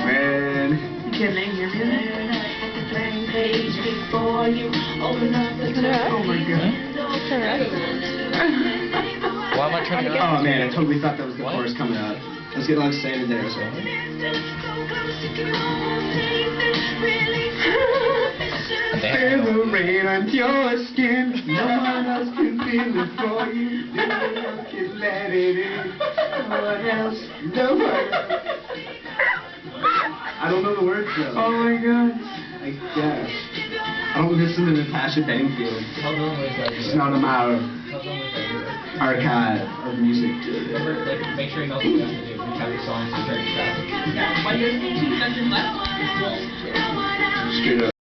Man, you can't name your music. Oh my god. Why am I turning it Oh on? man, I totally thought that was the chorus coming out. I was getting all excited there, so. Feel the rain on your skin. No one else can feel it for you. No one else can let it in. No one else. No one else. I don't know the words though. Oh my god. I guess. I don't listen to Natasha Bedingfield. How long was that? It's not in my How long was that? archive of music. Remember, like, make sure you know what you have to do. We have the songs to start traffic. Why do you have 2 seconds left? Straight up.